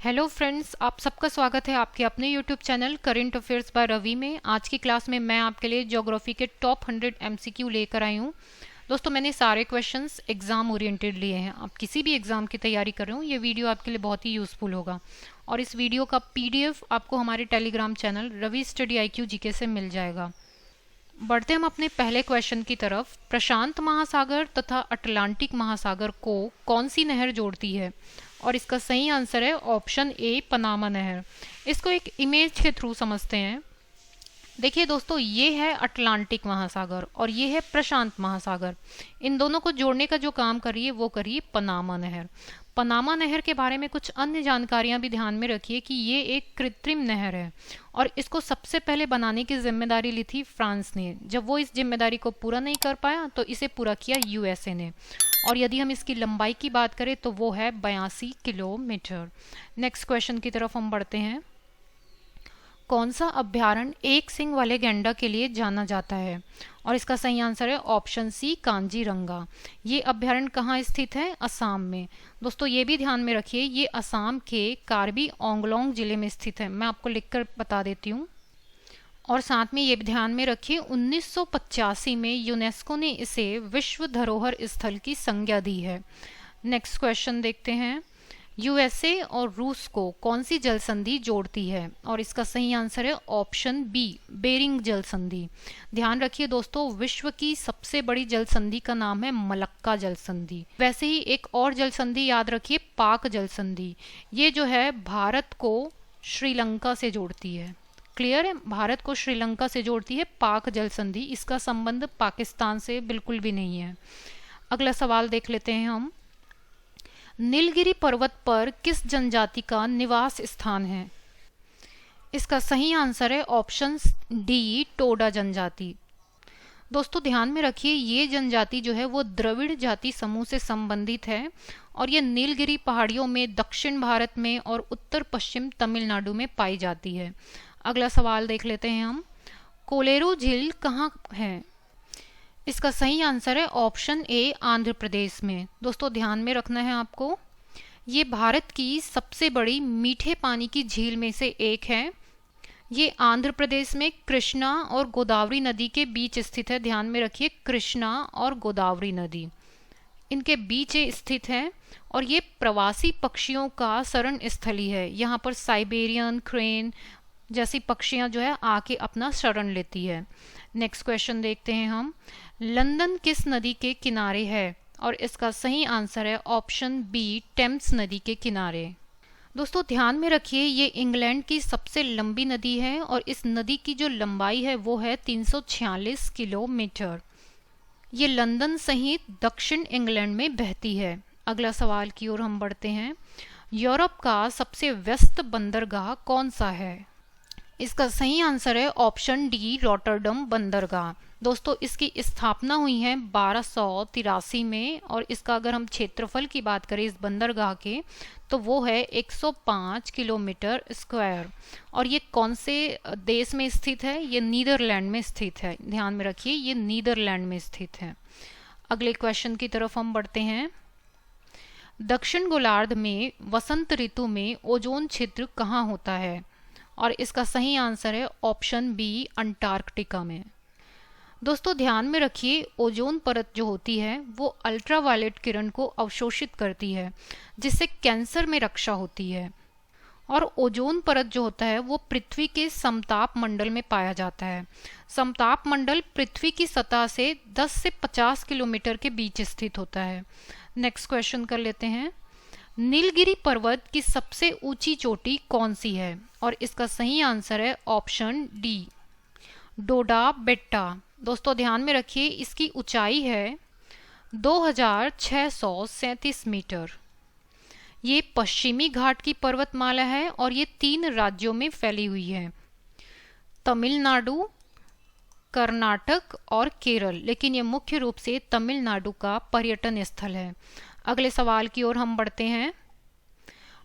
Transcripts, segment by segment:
Hello friends, आप सबका स्वागत है आपके अपने YouTube channel current affairs by Ravi में। आज की क्लास में मैं आपके लिए ज्योग्राफी के टॉप 100 एमसीक्यू लेकर आई हूँ। दोस्तों, मैंने सारे क्वेश्चंस एग्जाम ओरिएंटेड लिए हैं। आप किसी भी एग्जाम की तैयारी कर रहे हो, ये वीडियो आपके लिए बहुत ही यूजफुल होगा। और इस वीडियो का पीडीएफ आपको हमारे Telegram channel Ravi study IQ GK से मिल जाएगा। बढ़ते हम अपने पहले क्वेश्चन की तरफ। प्रशांत महासागर तथा अटलांटिक महासागर को कौन सी नहर जोड़ती है? और इसका सही आंसर है ऑप्शन ए, पनामा नहर। इसको एक इमेज के थ्रू समझते हैं। देखिए दोस्तों, ये है अटलांटिक महासागर और ये है प्रशांत महासागर। इन दोनों को जोड़ने का जो काम कर रही है वो करिए पनामा नहर। पनामा नहर के बारे में कुछ अन्य जानकारियां भी ध्यान में रखिए कि ये एक कृत्रिम नहर है और इसको सबसे पहले बनाने की जिम्मेदारी ली थी फ्रांस ने। जब वो इस जिम्मेदारी को पूरा नहीं कर पाया तो इसे पूरा किया USA ने। और यदि हम इसकी लंबाई की बात करें तो वो है 82 किलोमीटर। नेक्स्ट क्वेश्चन की तरफ हम बढ़ते हैं। कौन सा अभ्यारण्य एक सिंग वाले गैंडा के लिए जाना जाता है? और इसका सही आंसर है ऑप्शन सी, कांजीरंगा। ये अभ्यारण्य कहाँ स्थित है? असम में। दोस्तों, ये भी ध्यान में रखिए, ये असम के कार्बी आंगलोंग जिले में स्थित है। मैं आपको लिखकर बता देती हूँ। और साथ में ये भी ध्यान में रखिए, 1985 में यूनेस्को ने इसे विश्व धरोहर स्थल की संज्ञा दी है। नेक्स्ट क्वेश्चन देखते हैं। USA और रूस को कौन सी जल संधि जोड़ती है? और इसका सही आंसर है ऑप्शन बी, बेरिंग जल संधि। ध्यान रखिए दोस्तों, विश्व की सबसे बड़ी जल संधि का नाम है मलक्का जल संधि। वैसे ही एक और जल संधि याद रखिए, पाक जल संधि। ये जो है भारत को श्रीलंका से जोड़ती है। क्लियर है? भारत को श्रीलंका से जोड़ती है पाक जल संधि। इसका संबंध पाकिस्तान से बिल्कुल भी नहीं है। अगला सवाल देख लेते हैं हम। नीलगिरी पर्वत पर किस जनजाति का निवास स्थान है? इसका सही आंसर है ऑप्शन डी, टोडा जनजाति। दोस्तों, ध्यान में रखिए, ये जनजाति जो है वो द्रविड़ जाति समूह से संबंधित है और ये नीलगिरी पहाड़ियों में दक्षिण भारत में और उत्तर पश्चिम तमिलनाडु में पाई जाती है। अगला सवाल देख लेते हैं हम। कोलेरू झील कहाँ है? इसका सही आंसर है ऑप्शन ए, आंध्र प्रदेश में। दोस्तों, ध्यान में रखना है आपको, ये भारत की सबसे बड़ी मीठे पानी की झील में से एक है। ये आंध्र प्रदेश में कृष्णा और गोदावरी नदी के बीच स्थित है। ध्यान में रखिए, कृष्णा और गोदावरी नदी इनके बीच स्थित है और ये प्रवासी पक्षियों का शरण स्थली है। यहाँ पर साइबेरियन क्रेन जैसी पक्षियां जो है आके अपना शरण लेती है। नेक्स्ट क्वेश्चन देखते हैं हम। लंदन किस नदी के किनारे है? और इसका सही आंसर है ऑप्शन बी, टेम्स नदी के किनारे। दोस्तों, ध्यान में रखिए, ये इंग्लैंड की सबसे लंबी नदी है और इस नदी की जो लंबाई है वो है 346 किलोमीटर। ये लंदन सहित दक्षिण इंग्लैंड में बहती है। अगला सवाल की ओर हम बढ़ते हैं। यूरोप का सबसे व्यस्त बंदरगाह कौन सा है? इसका सही आंसर है ऑप्शन डी, रॉटरडम बंदरगाह। दोस्तों, इसकी स्थापना हुई है 1283 में और इसका अगर हम क्षेत्रफल की बात करें इस बंदरगाह के तो वो है 105 किलोमीटर स्क्वायर। और ये कौन से देश में स्थित है? ये नीदरलैंड में स्थित है। ध्यान में रखिए, ये नीदरलैंड में स्थित है। अगले क्वेश्चन की तरफ हम बढ़ते हैं। दक्षिण गोलार्ध में वसंत ऋतु में ओजोन छिद्र कहाँ होता है? और इसका सही आंसर है ऑप्शन बी, अंटार्कटिका में। दोस्तों, ध्यान में रखिए, ओजोन परत जो होती है वो अल्ट्रावायलेट किरण को अवशोषित करती है जिससे कैंसर में रक्षा होती है। और ओजोन परत जो होता है वो पृथ्वी के समताप मंडल में पाया जाता है। समताप मंडल पृथ्वी की सतह से 10 से 50 किलोमीटर के बीच स्थित होता है। नेक्स्ट क्वेश्चन कर लेते हैं। नीलगिरी पर्वत की सबसे ऊंची चोटी कौन सी है? और इसका सही आंसर है ऑप्शन डी, डोडा बेट्टा। दोस्तों, ध्यान में रखिए, इसकी ऊंचाई है 2637 मीटर। ये पश्चिमी घाट की पर्वतमाला है और ये 3 राज्यों में फैली हुई है, तमिलनाडु, कर्नाटक और केरल। लेकिन ये मुख्य रूप से तमिलनाडु का पर्यटन स्थल है। अगले सवाल की ओर हम बढ़ते हैं।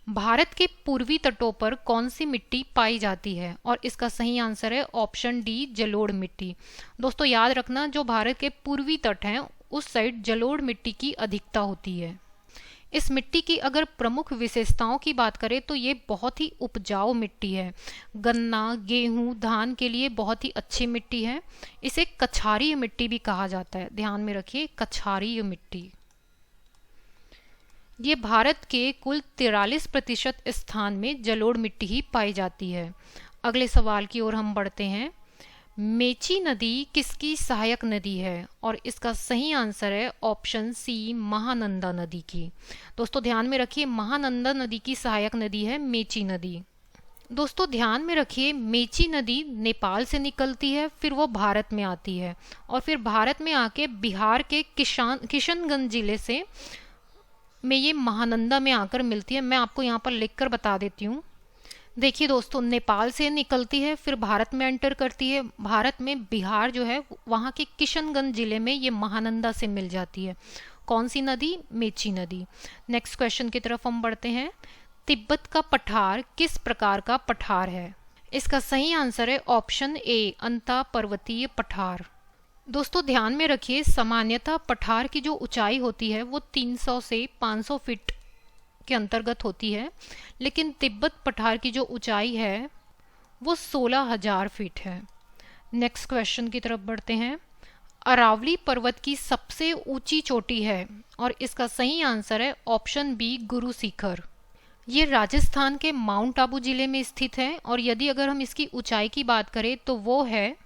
भारत के पूर्वी तटों पर कौन सी मिट्टी पाई जाती है? और इसका सही आंसर है ऑप्शन डी, जलोढ़ मिट्टी। दोस्तों, याद रखना, जो भारत के पूर्वी तट हैं उस साइड जलोढ़ मिट्टी की अधिकता होती है। इस मिट्टी की अगर प्रमुख विशेषताओं की बात करें तो ये बहुत ही उपजाऊ मिट्टी है। गन्ना, गेहूं, धान के लिए बहुत ही अच्छी मिट्टी है। इसे कछारीय मिट्टी भी कहा जाता है, ध्यान में रखिए, कछारीय मिट्टी। ये भारत के कुल 43% स्थान में जलोढ़ मिट्टी ही पाई जाती है। अगले सवाल की ओर हम बढ़ते हैं। मेची नदी किसकी सहायक नदी है? और इसका सही आंसर है ऑप्शन सी, महानंदा नदी की। दोस्तों ध्यान में रखिए, महानंदा नदी की सहायक नदी है मेची नदी। दोस्तों ध्यान में रखिए, मेची नदी नेपाल से निकलती है, फिर वो भारत में आती है और फिर भारत में आके बिहार के किशनगंज जिले से में ये महानंदा में आकर मिलती है। मैं आपको यहाँ पर लिखकर बता देती हूँ। देखिए दोस्तों, नेपाल से निकलती है, फिर भारत में एंटर करती है, भारत में बिहार जो है वहाँ के किशनगंज जिले में ये महानंदा से मिल जाती है। कौन सी नदी? मेची नदी। नेक्स्ट क्वेश्चन की तरफ हम बढ़ते हैं। तिब्बत का पठार किस प्रकार का पठार है? इसका सही आंसर है ऑप्शन ए, अंता पर्वतीय पठार। दोस्तों ध्यान में रखिए, सामान्यतः पठार की जो ऊंचाई होती है वो 300 से 500 फीट के अंतर्गत होती है, लेकिन तिब्बत पठार की जो ऊंचाई है वो 16,000 फीट है। नेक्स्ट क्वेश्चन की तरफ बढ़ते हैं। अरावली पर्वत की सबसे ऊंची चोटी है और इसका सही आंसर है ऑप्शन बी, गुरु शिखर। ये राजस्थान के माउंट आबू जिले में स्थित है और यदि अगर हम इसकी ऊंचाई की बात करें तो वो है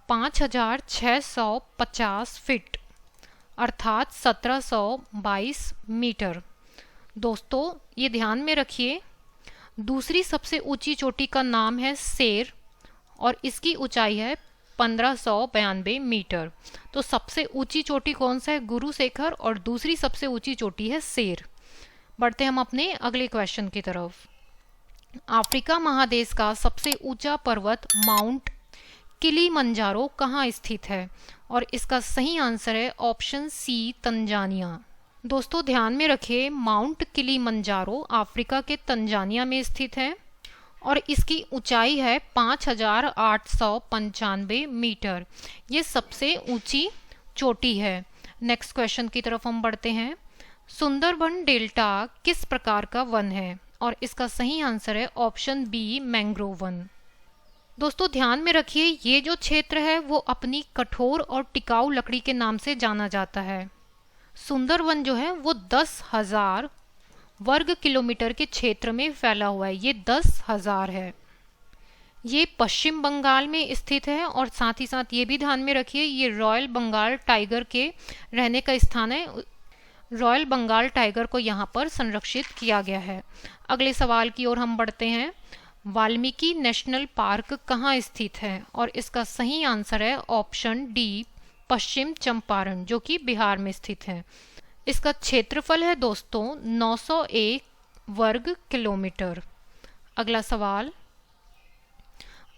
5,650 फीट अर्थात 1722 मीटर। दोस्तों ये ध्यान में रखिए, दूसरी सबसे ऊंची चोटी का नाम है सेर और इसकी ऊंचाई है 1592 मीटर। तो सबसे ऊंची चोटी कौन सा है? गुरु शिखर, और दूसरी सबसे ऊंची चोटी है सेर। बढ़ते हम अपने अगले क्वेश्चन की तरफ। अफ्रीका महादेश का सबसे ऊंचा पर्वत माउंट किलिमंजारो कहाँ स्थित है? और इसका सही आंसर है ऑप्शन सी, तंजानिया। दोस्तों ध्यान में रखिए, माउंट किलिमंजारो अफ्रीका के तंजानिया में स्थित है और इसकी ऊंचाई है 5,895 मीटर। ये सबसे ऊंची चोटी है। नेक्स्ट क्वेश्चन की तरफ हम बढ़ते हैं। सुंदरबन डेल्टा किस प्रकार का वन है? और इसका सही आंसर है ऑप्शन बी, मैंग्रोव वन। दोस्तों ध्यान में रखिए, ये जो क्षेत्र है वो अपनी कठोर और टिकाऊ लकड़ी के नाम से जाना जाता है। सुंदरवन जो है वो 10,000 वर्ग किलोमीटर के क्षेत्र में फैला हुआ है। ये 10,000 है। ये पश्चिम बंगाल में स्थित है और साथ ही साथ ये भी ध्यान में रखिए, ये रॉयल बंगाल टाइगर के रहने का स्थान है। रॉयल बंगाल टाइगर को यहाँ पर संरक्षित किया गया है। अगले सवाल की ओर हम बढ़ते हैं। वाल्मीकि नेशनल पार्क कहाँ स्थित है? और इसका सही आंसर है ऑप्शन डी, पश्चिम चंपारण, जो कि बिहार में स्थित है। इसका क्षेत्रफल है दोस्तों 901 वर्ग किलोमीटर। अगला सवाल,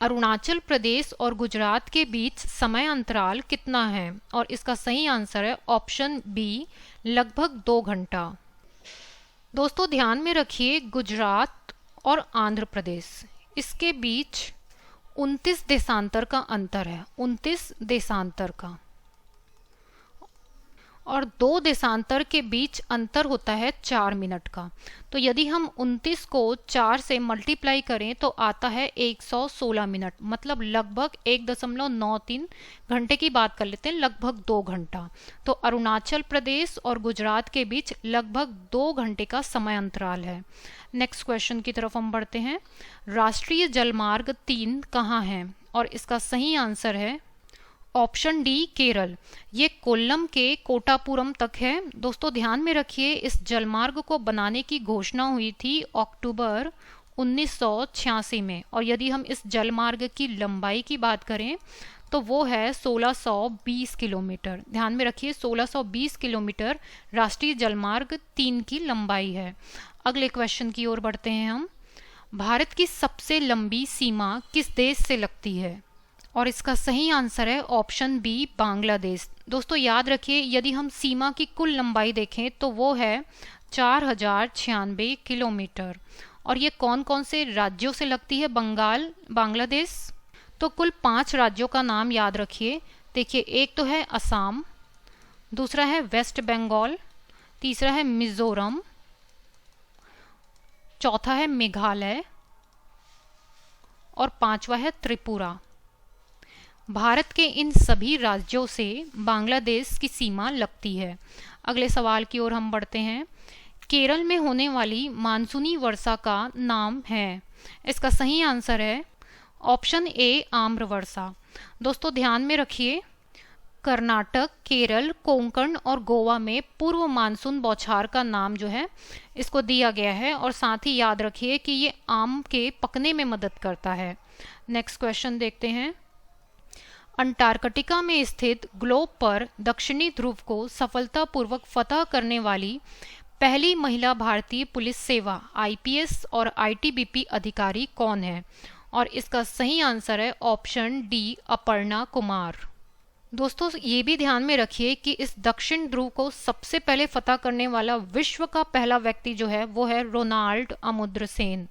अरुणाचल प्रदेश और गुजरात के बीच समय अंतराल कितना है? और इसका सही आंसर है ऑप्शन बी, लगभग 2 घंटा। दोस्तों ध्यान में रखिए, गुजरात और आंध्र प्रदेश, इसके बीच 29 देशांतर का अंतर है, 29 देशांतर का, और 2 देशांतर के बीच अंतर होता है 4 मिनट का। तो यदि हम 29 को 4 से मल्टीप्लाई करें तो आता है 116 मिनट, मतलब लगभग 1.93 घंटे की बात कर लेते हैं, लगभग 2 घंटा। तो अरुणाचल प्रदेश और गुजरात के बीच लगभग 2 घंटे का समय अंतराल है। नेक्स्ट क्वेश्चन की तरफ हम बढ़ते हैं। राष्ट्रीय जलमार्ग 3 कहाँ है? और इसका सही आंसर है ऑप्शन डी, केरल। ये कोल्लम के कोटापुरम तक है। दोस्तों ध्यान में रखिए, इस जलमार्ग को बनाने की घोषणा हुई थी अक्टूबर 1986 में, और यदि हम इस जलमार्ग की लंबाई की बात करें तो वो है 1620 किलोमीटर। ध्यान में रखिए, 1620 किलोमीटर राष्ट्रीय जलमार्ग 3 की लंबाई है। अगले क्वेश्चन की ओर बढ़ते हैं हम। भारत की सबसे लंबी सीमा किस देश से लगती है? और इसका सही आंसर है ऑप्शन बी, बांग्लादेश। दोस्तों याद रखिए, यदि हम सीमा की कुल लंबाई देखें तो वो है 4096 किलोमीटर। और ये कौन कौन से राज्यों से लगती है बांग्लादेश? तो कुल 5 राज्यों का नाम याद रखिए। देखिए, एक तो है असम, दूसरा है वेस्ट बंगाल, तीसरा है मिजोरम, चौथा है मेघालय और पांचवा है त्रिपुरा। भारत के इन सभी राज्यों से बांग्लादेश की सीमा लगती है। अगले सवाल की ओर हम बढ़ते हैं। केरल में होने वाली मानसूनी वर्षा का नाम है। इसका सही आंसर है ऑप्शन ए आम्र वर्षा। दोस्तों ध्यान में रखिए, कर्नाटक, केरल, कोंकण और गोवा में पूर्व मानसून बौछार का नाम जो है इसको दिया गया है, और साथ ही याद रखिए कि ये आम के पकने में मदद करता है। नेक्स्ट क्वेश्चन देखते हैं। अंटार्कटिका में स्थित ग्लोब पर दक्षिणी ध्रुव को सफलतापूर्वक फतह करने वाली पहली महिला भारतीय पुलिस सेवा आईपीएस और आईटीबीपी अधिकारी कौन है? और इसका सही आंसर है ऑप्शन डी अपर्णा कुमार। दोस्तों ये भी ध्यान में रखिए कि इस दक्षिण ध्रुव को सबसे पहले फतह करने वाला विश्व का पहला व्यक्ति जो है वो है रोनाल्ड अमुद्रसेन,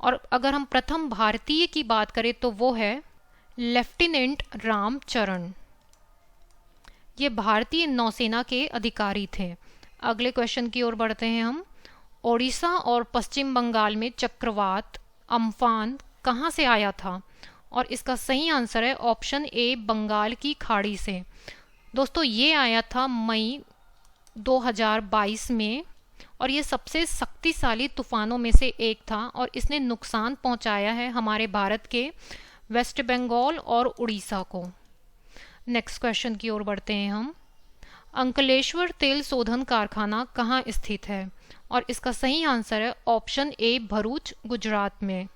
और अगर हम प्रथम भारतीय की बात करें तो वो है लेफ्टिनेंट रामचरण। ये भारतीय नौसेना के अधिकारी थे। अगले क्वेश्चन की ओर बढ़ते हैं हम। ओडिशा और पश्चिम बंगाल में चक्रवात अम्फान कहाँ से आया था? और इसका सही आंसर है ऑप्शन ए बंगाल की खाड़ी से। दोस्तों ये आया था मई 2022 में, और ये सबसे शक्तिशाली तूफानों में से एक था, और इसने नुकसान पहुंचाया है हमारे भारत के वेस्ट बंगाल और उड़ीसा को। नेक्स्ट क्वेश्चन की ओर बढ़ते हैं हम। अंकलेश्वर तेल शोधन कारखाना कहाँ स्थित है? और इसका सही आंसर है ऑप्शन ए भरूच, गुजरात में।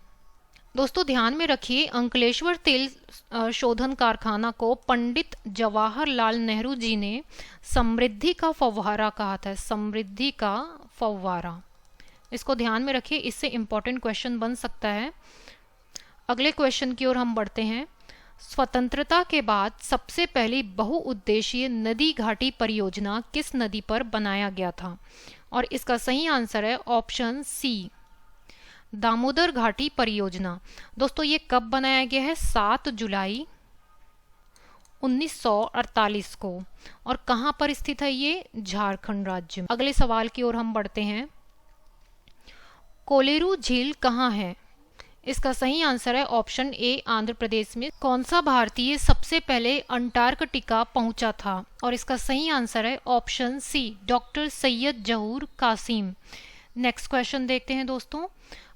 दोस्तों ध्यान में रखिए, अंकलेश्वर तेल शोधन कारखाना को पंडित जवाहरलाल नेहरू जी ने समृद्धि का फव्वारा कहा था। समृद्धि का फव्वारा, इसको ध्यान में रखिए, इससे इंपॉर्टेंट क्वेश्चन बन सकता है। अगले क्वेश्चन की ओर हम बढ़ते हैं। स्वतंत्रता के बाद सबसे पहली बहुउद्देशीय नदी घाटी परियोजना किस नदी पर बनाया गया था? और इसका सही आंसर है ऑप्शन सी दामोदर घाटी परियोजना। दोस्तों ये कब बनाया गया है? 7 जुलाई 1948 को। और कहाँ पर स्थित है ये? झारखंड राज्य में। अगले सवाल की ओर हम बढ़ते हैं। कोलेरू झील कहाँ है? इसका सही आंसर है ऑप्शन ए आंध्र प्रदेश में। कौन सा भारतीय सबसे पहले अंटार्कटिका पहुंचा था? और इसका सही आंसर है ऑप्शन सी डॉक्टर सैयद जहूर कासिम। नेक्स्ट क्वेश्चन देखते हैं दोस्तों।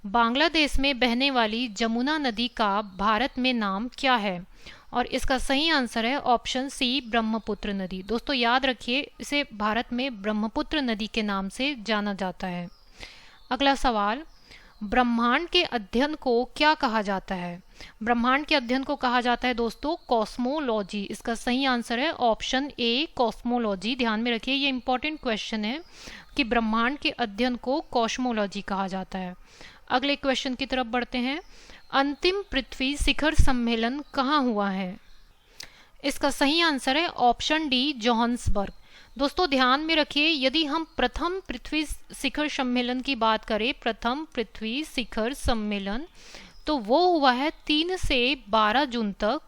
बांग्लादेश में बहने वाली जमुना नदी का भारत में नाम क्या है? और इसका सही आंसर है ऑप्शन सी ब्रह्मपुत्र नदी। दोस्तों याद रखिए, इसे भारत में ब्रह्मपुत्र नदी के नाम से जाना जाता है। अगला सवाल, ब्रह्मांड के अध्ययन को क्या कहा जाता है? ब्रह्मांड के अध्ययन को कहा जाता है दोस्तों कॉस्मोलॉजी। इसका सही आंसर है ऑप्शन ए कॉस्मोलॉजी। ध्यान में रखिए, ये इंपॉर्टेंट क्वेश्चन है कि ब्रह्मांड के अध्ययन को कॉस्मोलॉजी कहा जाता है। अगले क्वेश्चन की तरफ बढ़ते हैं। अंतिम पृथ्वी शिखर सम्मेलन कहाँ हुआ है? इसका सही आंसर है ऑप्शन डी जोहान्सबर्ग। दोस्तों ध्यान में रखिए, यदि हम प्रथम पृथ्वी शिखर सम्मेलन की बात करें, प्रथम पृथ्वी शिखर सम्मेलन, तो वो हुआ है 3 से 12 जून तक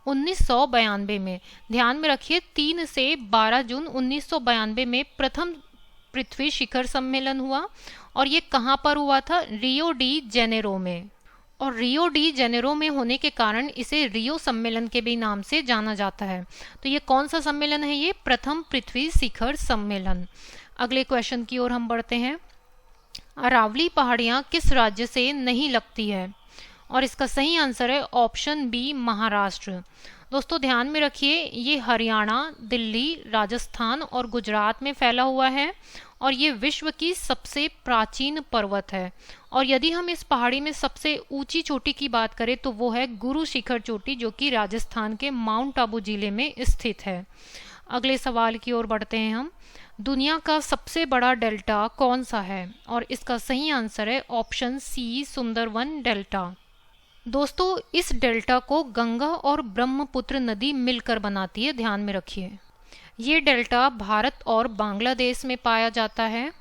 1992 में। ध्यान में रखिए, 3 से 12 जून 1992 में प्रथम पृथ्वी शिखर सम्मेलन हुआ, और ये कहाँ पर हुआ था? रियो डी जेनेरो में। और रियो डी जेनेरो में होने के कारण इसे रियो सम्मेलन के भी नाम से जाना जाता है। तो ये कौन सा सम्मेलन है? ये प्रथम पृथ्वी शिखर सम्मेलन। अगले क्वेश्चन की ओर हम बढ़ते हैं। अरावली पहाड़ियाँ किस राज्य से नहीं लगती है? और इसका सही आंसर है ऑप्शन बी महाराष्ट्र। दोस्तों ध्यान में रखिए, ये हरियाणा, दिल्ली, राजस्थान और गुजरात में फैला हुआ है, और ये विश्व की सबसे प्राचीन पर्वत है। और यदि हम इस पहाड़ी में सबसे ऊंची चोटी की बात करें तो वो है गुरु शिखर चोटी, जो कि राजस्थान के माउंट आबू जिले में स्थित है। अगले सवाल की ओर बढ़ते हैं हम। दुनिया का सबसे बड़ा डेल्टा कौन सा है? और इसका सही आंसर है ऑप्शन सी सुंदरवन डेल्टा। दोस्तों इस डेल्टा को गंगा और ब्रह्मपुत्र नदी मिलकर बनाती है। ध्यान में रखिए, ये डेल्टा भारत और बांग्लादेश में पाया जाता है,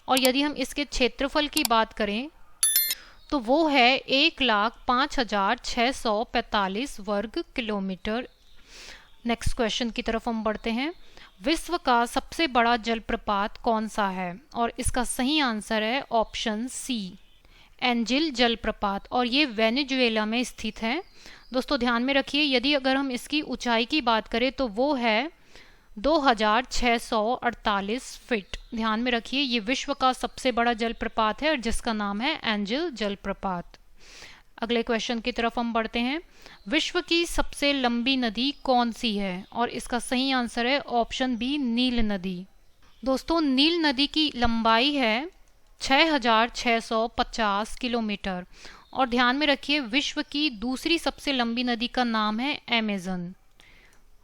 और यदि हम इसके क्षेत्रफल की बात करें तो वो है 1,05,645 वर्ग किलोमीटर। नेक्स्ट क्वेश्चन की तरफ हम बढ़ते हैं। विश्व का सबसे बड़ा जलप्रपात कौन सा है? और इसका सही आंसर है ऑप्शन सी, एंजिल जलप्रपात, और ये वेनेजुएला में स्थित है। दोस्तों ध्यान में रखिए, यदि अगर हम इसकी ऊंचाई की बात करें तो वो है 2648 फीट। ध्यान में रखिए, ये विश्व का सबसे बड़ा जलप्रपात है और जिसका नाम है एंजिल जलप्रपात। अगले क्वेश्चन की तरफ हम बढ़ते हैं। विश्व की सबसे लंबी नदी कौन सी है? और इसका सही आंसर है ऑप्शन बी, नील नदी। दोस्तों नील नदी की लंबाई है 6650 किलोमीटर। और ध्यान में रखिए, विश्व की दूसरी सबसे लंबी नदी का नाम है अमेज़न,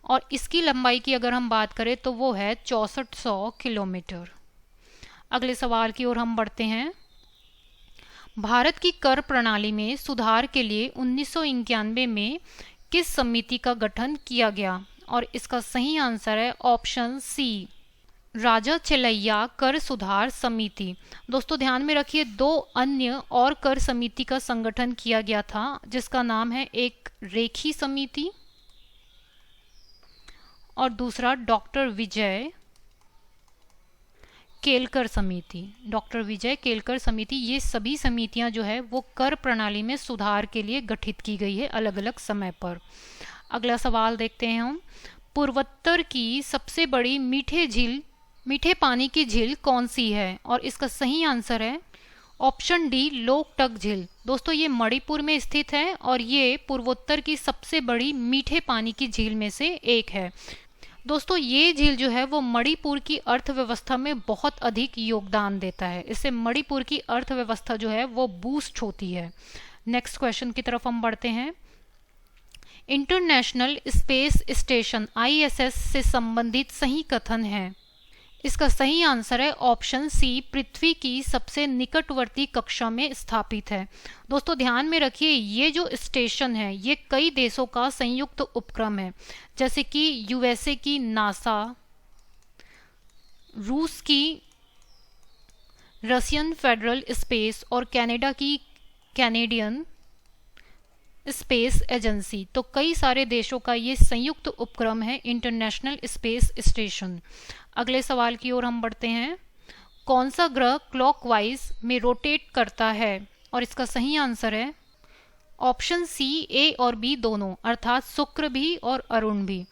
और इसकी लंबाई की अगर हम बात करें तो वो है 6400 किलोमीटर। अगले सवाल की ओर हम बढ़ते हैं। भारत की कर प्रणाली में सुधार के लिए 1991 में किस समिति का गठन किया गया? और इसका सही आंसर है ऑप्शन सी, राजा चेलैया कर सुधार समिति। दोस्तों ध्यान में रखिए, दो अन्य और कर समिति का संगठन किया गया था जिसका नाम है एक रेखी समिति और दूसरा डॉक्टर विजय केलकर समिति। डॉक्टर विजय केलकर समिति, ये सभी समितियां जो है वो कर प्रणाली में सुधार के लिए गठित की गई है अलग अलग समय पर। अगला सवाल देखते हैं हम। पूर्वोत्तर की सबसे बड़ी मीठे पानी की झील कौन सी है? और इसका सही आंसर है ऑप्शन डी, लोकटक झील। दोस्तों ये मणिपुर में स्थित है और ये पूर्वोत्तर की सबसे बड़ी मीठे पानी की झील में से एक है। दोस्तों ये झील जो है वो मणिपुर की अर्थव्यवस्था में बहुत अधिक योगदान देता है। इससे मणिपुर की अर्थव्यवस्था जो है वो बूस्ट होती है। नेक्स्ट क्वेश्चन की तरफ हम बढ़ते हैं। इंटरनेशनल स्पेस स्टेशन ISS से संबंधित सही कथन है। इसका सही आंसर है ऑप्शन सी, पृथ्वी की सबसे निकटवर्ती कक्षा में स्थापित है। दोस्तों ध्यान में रखिए, ये जो स्टेशन है ये कई देशों का संयुक्त उपक्रम है, जैसे कि USA की नासा, रूस की रशियन फेडरल स्पेस और कनाडा की कैनेडियन स्पेस एजेंसी। तो कई सारे देशों का ये संयुक्त उपक्रम है इंटरनेशनल स्पेस स्टेशन। अगले सवाल की ओर हम बढ़ते हैं। कौन सा ग्रह क्लॉकवाइज में रोटेट करता है? और इसका सही आंसर है ऑप्शन सी, A और B दोनों, अर्थात शुक्र भी और अरुण भी।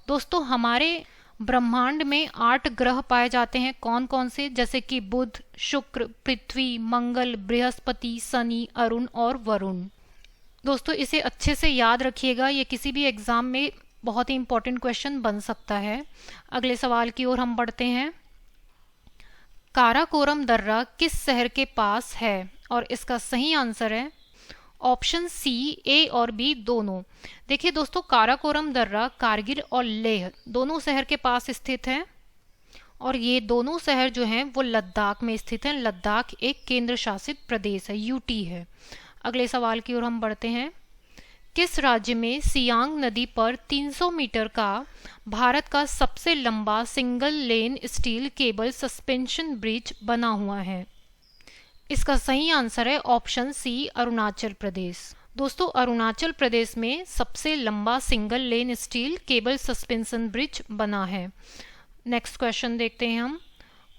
दोस्तों हमारे ब्रह्मांड में 8 ग्रह पाए जाते हैं। कौन कौन से? जैसे कि बुध, शुक्र, पृथ्वी, मंगल, बृहस्पति, शनि, अरुण और वरुण। दोस्तों इसे अच्छे से याद रखिएगा, ये किसी भी एग्जाम में बहुत ही इंपॉर्टेंट क्वेश्चन बन सकता है। अगले सवाल की ओर हम बढ़ते हैं। काराकोरम दर्रा किस शहर के पास है? और इसका सही आंसर है ऑप्शन सी, A और B दोनों। देखिए दोस्तों, काराकोरम दर्रा कारगिल और लेह दोनों शहर के पास स्थित है और ये दोनों शहर जो हैं वो लद्दाख में स्थित हैं। लद्दाख एक केंद्र शासित प्रदेश है, UT है। अगले सवाल की ओर हम बढ़ते हैं। किस राज्य में सियांग नदी पर 300 मीटर का भारत का सबसे लंबा single lane steel cable suspension bridge बना हुआ है? इसका सही आंसर है ऑप्शन सी, अरुणाचल प्रदेश। दोस्तों अरुणाचल प्रदेश में सबसे लंबा single lane steel cable suspension bridge बना है। नेक्स्ट क्वेश्चन देखते हैं हम।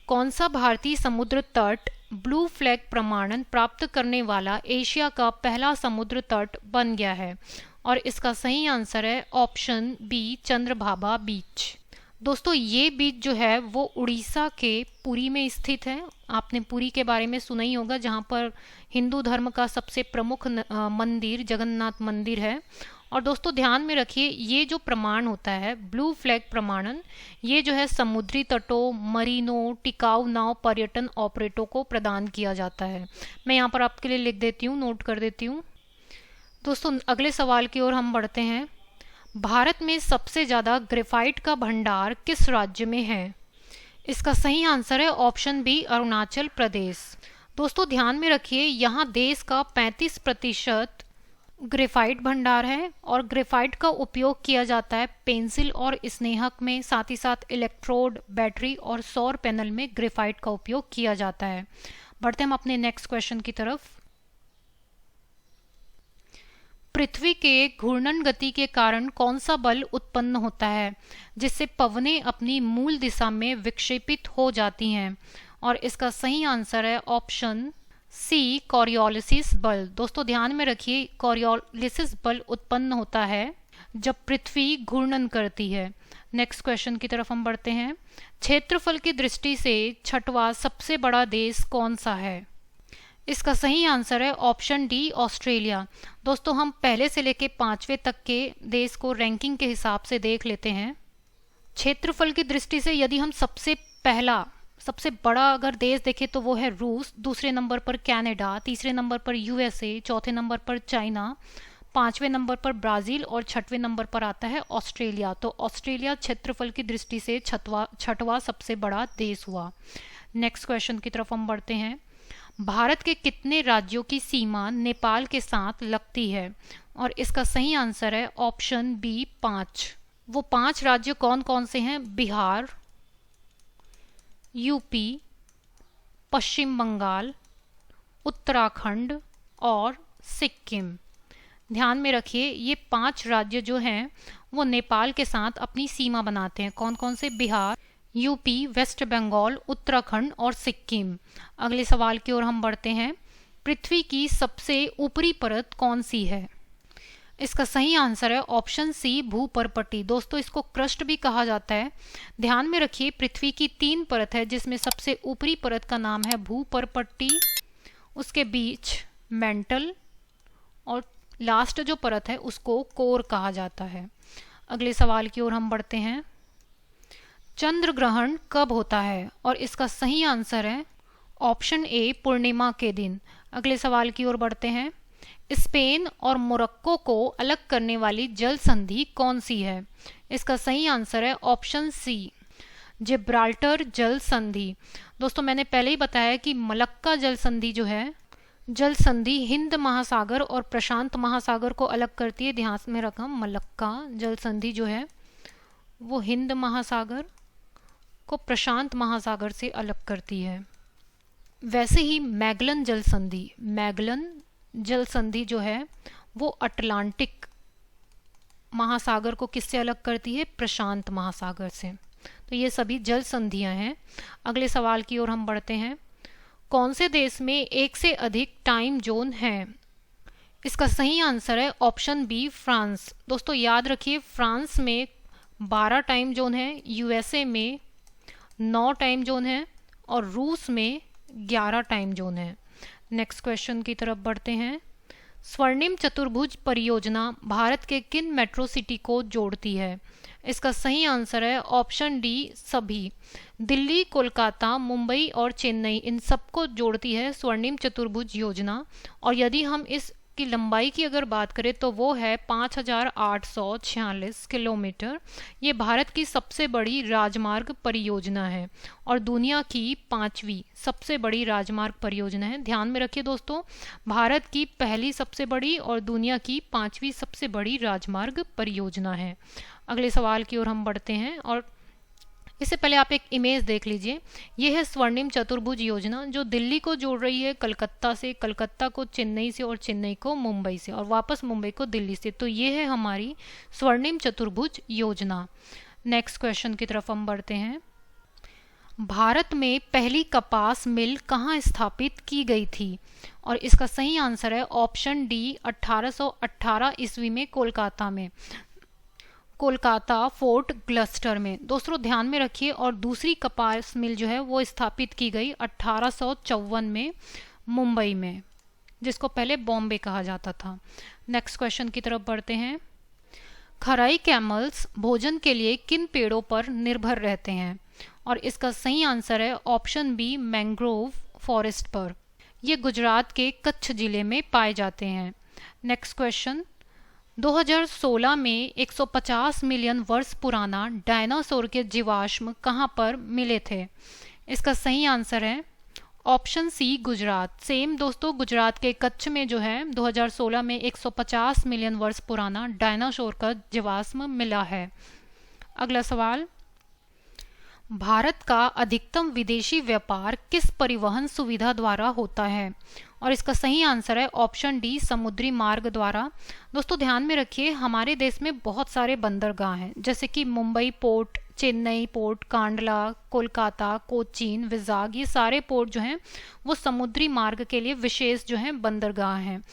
कौन सा भारतीय समुद्र तट ब्लू फ्लैग प्रमाणन प्राप्त करने वाला एशिया का पहला समुद्र तट बन गया है? और इसका सही आंसर है ऑप्शन बी, चंद्रभागा बीच। दोस्तों ये बीच जो है वो उड़ीसा के पुरी में स्थित है। आपने पुरी के बारे में सुना ही होगा, जहाँ पर हिंदू धर्म का सबसे प्रमुख मंदिर जगन्नाथ मंदिर है। और दोस्तों ध्यान में रखिए, ये जो प्रमाण होता है ब्लू फ्लैग प्रमाणन, ये जो है समुद्री तटों, मरीनों, टिकाऊ नाव पर्यटन ऑपरेटरों को प्रदान किया जाता है। मैं यहाँ पर आपके लिए लिख देती हूँ, नोट कर देती हूँ। दोस्तों अगले सवाल की ओर हम बढ़ते हैं। भारत में सबसे ज़्यादा ग्रेफाइट का भंडार किस राज्य में है? इसका सही आंसर है ऑप्शन बी, अरुणाचल प्रदेश। दोस्तों ध्यान में रखिए, यहाँ देश का 35% ग्रेफाइट भंडार है और ग्रेफाइट का उपयोग किया जाता है पेंसिल और स्नेहक में, साथ ही साथ इलेक्ट्रोड, बैटरी और सौर पैनल में ग्रेफाइट का उपयोग किया जाता है। बढ़ते हम अपने नेक्स्ट क्वेश्चन की तरफ। पृथ्वी के घूर्णन गति के कारण कौन सा बल उत्पन्न होता है जिससे पवनें अपनी मूल दिशा में विक्षेपित हो जाती हैं? और इसका सही आंसर है ऑप्शन सी, कॉरियोलिसिस बल। दोस्तों ध्यान में रखिए, कॉरियोलिसिस बल उत्पन्न होता है जब पृथ्वी घूर्णन करती है। नेक्स्ट क्वेश्चन की तरफ हम बढ़ते हैं। क्षेत्रफल की दृष्टि से छठवां सबसे बड़ा देश कौन सा है? इसका सही आंसर है ऑप्शन डी, ऑस्ट्रेलिया। दोस्तों हम पहले से लेके 5वें तक के देश को रैंकिंग के हिसाब से देख लेते हैं। क्षेत्रफल की दृष्टि से यदि हम सबसे बड़ा अगर देश देखें तो वो है रूस, दूसरे नंबर पर कनाडा, तीसरे नंबर पर यूएसए, चौथे नंबर पर चाइना, 5वें नंबर पर ब्राज़ील और 6वें नंबर पर आता है ऑस्ट्रेलिया। तो ऑस्ट्रेलिया क्षेत्रफल की दृष्टि से छठवां सबसे बड़ा देश हुआ। नेक्स्ट क्वेश्चन की तरफ हम बढ़ते हैं। भारत के कितने राज्यों की सीमा नेपाल के साथ लगती है? और इसका सही आंसर है ऑप्शन बी, 5। वो 5 राज्य कौन कौन से हैं? बिहार, यूपी, पश्चिम बंगाल, उत्तराखंड और सिक्किम। ध्यान में रखिए, ये 5 राज्य जो हैं वो नेपाल के साथ अपनी सीमा बनाते हैं। कौन कौन से? बिहार, यूपी, वेस्ट बंगाल, उत्तराखंड और सिक्किम। अगले सवाल की ओर हम बढ़ते हैं। पृथ्वी की सबसे ऊपरी परत कौन सी है? इसका सही आंसर है ऑप्शन सी, भूपर्पटी। दोस्तों इसको क्रस्ट भी कहा जाता है। ध्यान में रखिए, पृथ्वी की 3 परत है जिसमें सबसे ऊपरी परत का नाम है भूपर्पटी, उसके बीच मेंटल और लास्ट जो परत है उसको कोर कहा जाता है। अगले सवाल की ओर हम बढ़ते हैं। चंद्र ग्रहण कब होता है? और इसका सही आंसर है ऑप्शन ए, पूर्णिमा के दिन। अगले सवाल की ओर बढ़ते हैं। स्पेन और मोरक्को को अलग करने वाली जल संधि कौन सी है? इसका सही आंसर है ऑप्शन सी, जिब्राल्टर जल संधि। दोस्तों मैंने पहले ही बताया कि मलक्का जल संधि जो है, जल संधि हिंद महासागर और प्रशांत महासागर को अलग करती है। ध्यान में रखा, मलक्का जल संधि जो है वो हिंद महासागर को प्रशांत महासागर से अलग करती है। वैसे ही मैगलन जल संधि जो है वो अटलांटिक महासागर को किससे अलग करती है? प्रशांत महासागर से। तो ये सभी जल संधियां हैं। अगले सवाल की ओर हम बढ़ते हैं। कौन से देश में एक से अधिक टाइम जोन हैं? इसका सही आंसर है ऑप्शन बी, फ्रांस। दोस्तों याद रखिए, फ्रांस में 12 टाइम जोन है, यूएसए में 9 टाइम जोन है और रूस में 11 टाइम जोन है। नेक्स्ट क्वेश्चन की तरफ बढ़ते हैं। स्वर्णिम चतुर्भुज परियोजना भारत के किन मेट्रो सिटी को जोड़ती है? इसका सही आंसर है ऑप्शन डी, सभी। दिल्ली, कोलकाता, मुंबई और चेन्नई, इन सबको जोड़ती है स्वर्णिम चतुर्भुज योजना। और यदि हम इसकी लंबाई की अगर बात करें तो वो है 5846 किलोमीटर। ये भारत की सबसे बड़ी राजमार्ग परियोजना है और दुनिया की 5वीं सबसे बड़ी राजमार्ग परियोजना है। ध्यान में रखिए दोस्तों, भारत की पहली सबसे बड़ी और दुनिया की 5वीं सबसे बड़ी राजमार्ग परियोजना है। अगले सवाल की ओर हम बढ़ते हैं और इससे पहले आप एक इमेज देख लीजिए। ये है स्वर्णिम चतुर्भुज योजना जो दिल्ली को जोड़ रही है कलकत्ता से, कलकत्ता को चेन्नई से और चेन्नई को मुंबई से और वापस मुंबई को दिल्ली से। तो ये है हमारी स्वर्णिम चतुर्भुज योजना। नेक्स्ट क्वेश्चन की तरफ हम बढ़ते हैं। भारत में पहली कपास मिल कहाँ स्थापित की गई थी? और इसका सही आंसर है ऑप्शन डी, 1818 ईस्वी में कोलकाता में, कोलकाता फोर्ट ग्लस्टर में। दोस्तों ध्यान में रखिए, और दूसरी कपास मिल जो है वो स्थापित की गई 1854 में मुंबई में, जिसको पहले बॉम्बे कहा जाता था। नेक्स्ट क्वेश्चन की तरफ बढ़ते हैं। खराई कैमल्स भोजन के लिए किन पेड़ों पर निर्भर रहते हैं? और इसका सही आंसर है ऑप्शन बी, मैंग्रोव फॉरेस्ट पर। ये गुजरात के कच्छ जिले में पाए जाते हैं। Next question. 2016 में 150 मिलियन वर्ष पुराना डायनासोर के जीवाश्म कहाँ पर मिले थे? इसका सही आंसर है ऑप्शन सी, गुजरात। सेम दोस्तों, गुजरात के कच्छ में जो है 2016 में 150 मिलियन वर्ष पुराना डायनासोर का जीवाश्म मिला है। अगला सवाल। भारत का अधिकतम विदेशी व्यापार किस परिवहन सुविधा द्वारा होता है? और इसका सही आंसर है ऑप्शन डी, समुद्री मार्ग द्वारा। दोस्तों ध्यान में रखिए, हमारे देश में बहुत सारे बंदरगाह हैं, जैसे कि मुंबई पोर्ट, चेन्नई पोर्ट, कांडला, कोलकाता, कोचीन, विजाग, ये सारे पोर्ट जो हैं वो समुद्री मार्ग के लिए विशेष जो हैं बंदरगाह हैं।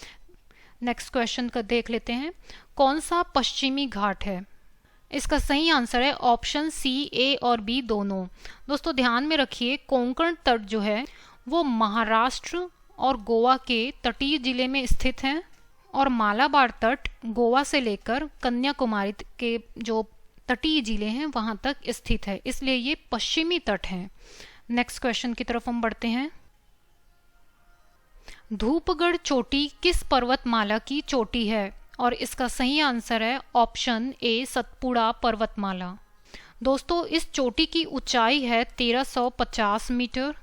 नेक्स्ट क्वेश्चन का देख लेते हैं, कौन सा पश्चिमी घाट है? इसका सही आंसर है ऑप्शन सी, ए और बी दोनों। दोस्तों ध्यान में रखिए, कोंकण तट जो है वो महाराष्ट्र और गोवा के तटीय जिले में स्थित है, और मालाबार तट गोवा से लेकर कन्याकुमारी के जो तटीय जिले हैं वहां तक स्थित है, इसलिए ये पश्चिमी तट है। नेक्स्ट क्वेश्चन की तरफ हम बढ़ते हैं। धूपगढ़ चोटी किस पर्वतमाला की चोटी है? और इसका सही आंसर है ऑप्शन ए, सतपुड़ा पर्वतमाला। दोस्तों इस चोटी की ऊंचाई है 1350 मीटर।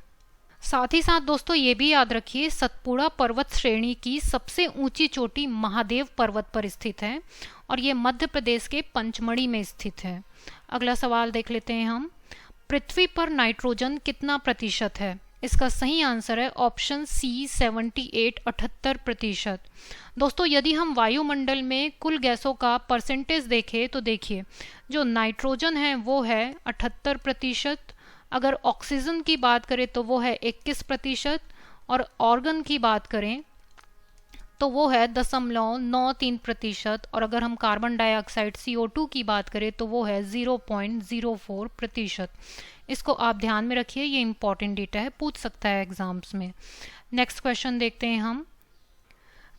साथ ही साथ दोस्तों ये भी याद रखिए, सतपुड़ा पर्वत श्रेणी की सबसे ऊंची चोटी महादेव पर्वत पर स्थित है, और ये मध्य प्रदेश के पंचमढ़ी में स्थित है। अगला सवाल देख लेते हैं हम, पृथ्वी पर नाइट्रोजन कितना प्रतिशत है? इसका सही आंसर है ऑप्शन सी, 78 दोस्तों यदि हम वायुमंडल में कुल गैसों का परसेंटेज देखें तो देखिए, जो नाइट्रोजन है वो है 78%, अगर ऑक्सीजन की बात करें तो वो है 21%, और ऑर्गन की बात करें तो वो है 0.93%, और अगर हम कार्बन डाइऑक्साइड CO2 की बात करें तो वो है 0.04%। इसको आप ध्यान में रखिए, ये इंपॉर्टेंट डेटा है, पूछ सकता है एग्जाम्स में। नेक्स्ट क्वेश्चन देखते हैं हम,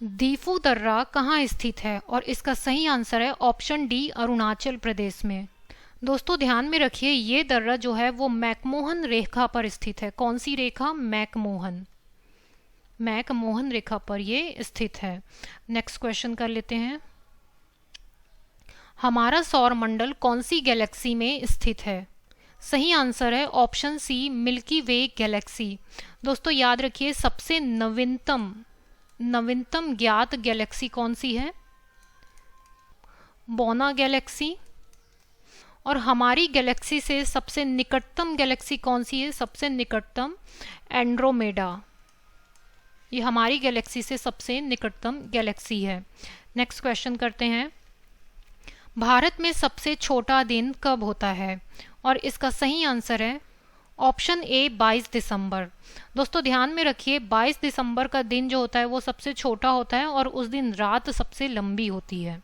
दीफू दर्रा कहाँ स्थित है? और इसका सही आंसर है ऑप्शन डी, अरुणाचल प्रदेश में। दोस्तों ध्यान में रखिए, ये दर्रा जो है वो मैकमोहन रेखा पर स्थित है। कौन सी रेखा? मैकमोहन रेखा पर ये स्थित है। नेक्स्ट क्वेश्चन कर लेते हैं, हमारा सौर मंडल कौन सी गैलेक्सी में स्थित है? सही आंसर है ऑप्शन सी, मिल्की वे गैलेक्सी। दोस्तों याद रखिए, सबसे नवीनतम ज्ञात गैलेक्सी कौन सी है? बोना गैलेक्सी। और हमारी गैलेक्सी से सबसे निकटतम गैलेक्सी कौन सी है? सबसे निकटतम एंड्रोमेडा। ये हमारी गैलेक्सी से सबसे निकटतम गैलेक्सी है। नेक्स्ट क्वेश्चन करते हैं, भारत में सबसे छोटा दिन कब होता है? और इसका सही आंसर है ऑप्शन ए, 22 दिसंबर। दोस्तों ध्यान में रखिए, 22 दिसंबर का दिन जो होता है वो सबसे छोटा होता है, और उस दिन रात सबसे लंबी होती है।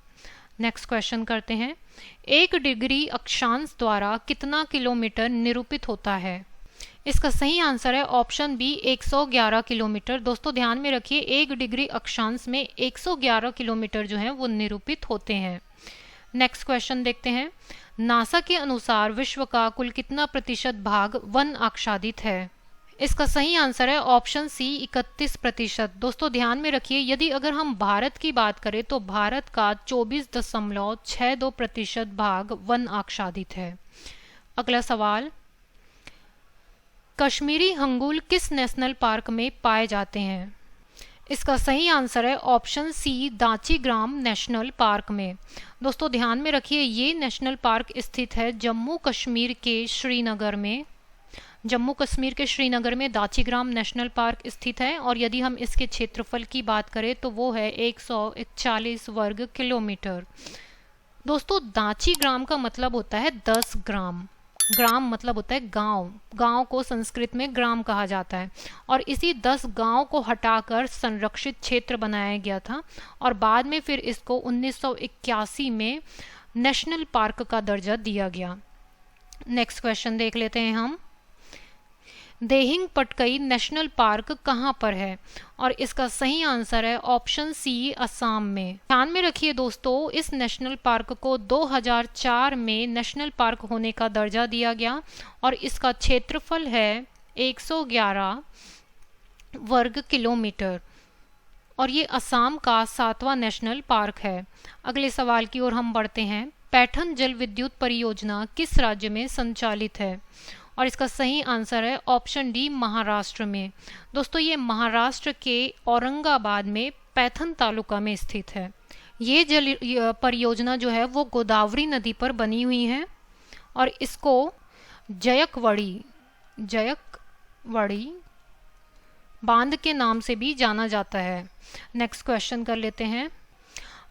नेक्स्ट क्वेश्चन करते हैं, 1 डिग्री अक्षांश द्वारा कितना किलोमीटर निरूपित होता है? इसका सही आंसर है ऑप्शन बी, 111 किलोमीटर। दोस्तों ध्यान में रखिए, 1 डिग्री अक्षांश में 111 किलोमीटर जो है वो निरूपित होते हैं। नेक्स्ट क्वेश्चन देखते हैं, नासा के अनुसार विश्व का कुल कितना प्रतिशत भाग वन आच्छादित है? इसका सही आंसर है ऑप्शन सी, 31%। दोस्तों ध्यान में रखिए, यदि अगर हम भारत की बात करें तो भारत का 24.62% भाग वन आच्छादित है। अगला सवाल, कश्मीरी हंगूल किस नेशनल पार्क में पाए जाते हैं? इसका सही आंसर है ऑप्शन सी, दांची-ग्राम नेशनल पार्क में। दोस्तों ध्यान में रखिए, ये नेशनल पार्क स्थित है जम्मू कश्मीर के श्रीनगर में। दांची-ग्राम नेशनल पार्क स्थित है, और यदि हम इसके क्षेत्रफल की बात करें तो वो है 141 वर्ग किलोमीटर। दोस्तों दांची-ग्राम का मतलब होता है 10 ग्राम। ग्राम मतलब होता है गांव, गांव को संस्कृत में ग्राम कहा जाता है, और इसी 10 गांव को हटाकर संरक्षित क्षेत्र बनाया गया था, और बाद में फिर इसको 1981 में नेशनल पार्क का दर्जा दिया गया। नेक्स्ट क्वेश्चन देख लेते हैं हम, देहिंग पटकई नेशनल पार्क कहाँ पर है? और इसका सही आंसर है ऑप्शन सी, असम में। ध्यान में रखिए दोस्तों, इस नेशनल पार्क को 2004 में नेशनल पार्क होने का दर्जा दिया गया, और इसका क्षेत्रफल है 111 वर्ग किलोमीटर, और ये असम का 7वां नेशनल पार्क है। अगले सवाल की ओर हम बढ़ते हैं, पैठन जल विद्युत परियोजना किस राज्य में संचालित है? और इसका सही आंसर है ऑप्शन डी, महाराष्ट्र में। दोस्तों ये महाराष्ट्र के औरंगाबाद में पैथन तालुका में स्थित है। ये जल परियोजना जो है वो गोदावरी नदी पर बनी हुई है, और इसको जयकवड़ी बांध के नाम से भी जाना जाता है। नेक्स्ट क्वेश्चन कर लेते हैं।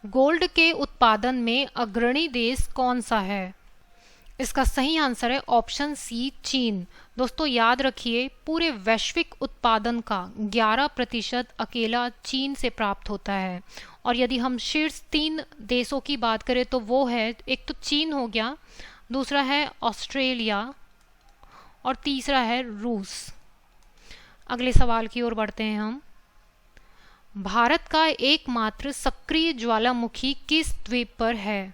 गोल्ड के उत्पादन में अग्रणी देश कौन सा है? इसका सही आंसर है ऑप्शन सी, चीन। दोस्तों याद रखिए, पूरे वैश्विक उत्पादन का 11% अकेला चीन से प्राप्त होता है। और यदि हम शीर्ष 3 देशों की बात करें तो वो है, एक तो चीन हो गया, दूसरा है ऑस्ट्रेलिया और तीसरा है रूस। अगले सवाल की ओर बढ़ते हैं हम। भारत का एकमात्र सक्रिय ज्वालामुखी किस द्वीप पर है?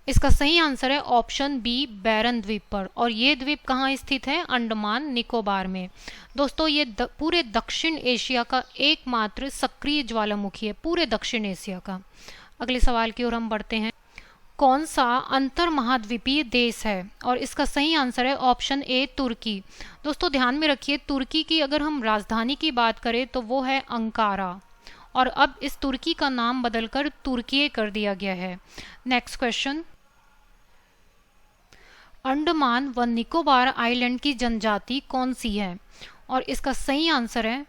इसका सही आंसर है ऑप्शन बी, बैरन द्वीप पर। और ये द्वीप कहाँ स्थित है? अंडमान निकोबार में। दोस्तों ये पूरे दक्षिण एशिया का एकमात्र सक्रिय ज्वालामुखी है, पूरे दक्षिण एशिया का। अगले सवाल की ओर हम बढ़ते हैं। कौन सा अंतर महाद्वीपीय देश है? और इसका सही आंसर है ऑप्शन ए, तुर्की। दोस्तों ध्यान में रखिए, तुर्की की अगर हम राजधानी की बात करें तो वो है अंकारा, और अब इस तुर्की का नाम बदलकर तुर्की कर दिया गया है। Next question. अंडमान व निकोबार आइलैंड की जनजाति कौन सी है? और इसका सही आंसर है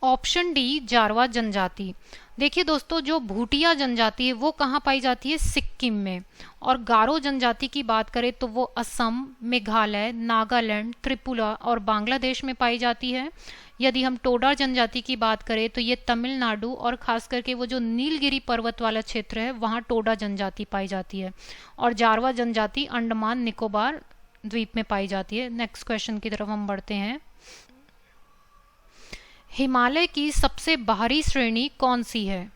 ऑप्शन डी, जारवा जनजाति। देखिए दोस्तों, जो भूटिया जनजाति है वो कहाँ पाई जाती है? सिक्किम में। और गारो जनजाति की बात करें तो वो असम, मेघालय, नागालैंड, त्रिपुरा और बांग्लादेश में पाई जाती है। यदि हम टोडा जनजाति की बात करें तो ये तमिलनाडु और खास करके वो जो नीलगिरी पर्वत वाला क्षेत्र है वहाँ टोडा जनजाति पाई जाती है। और जारवा जनजाति अंडमान निकोबार द्वीप में पाई जाती है। नेक्स्ट क्वेश्चन की तरफ हम बढ़ते हैं। हिमालय की सबसे बाहरी श्रेणी कौन सी है?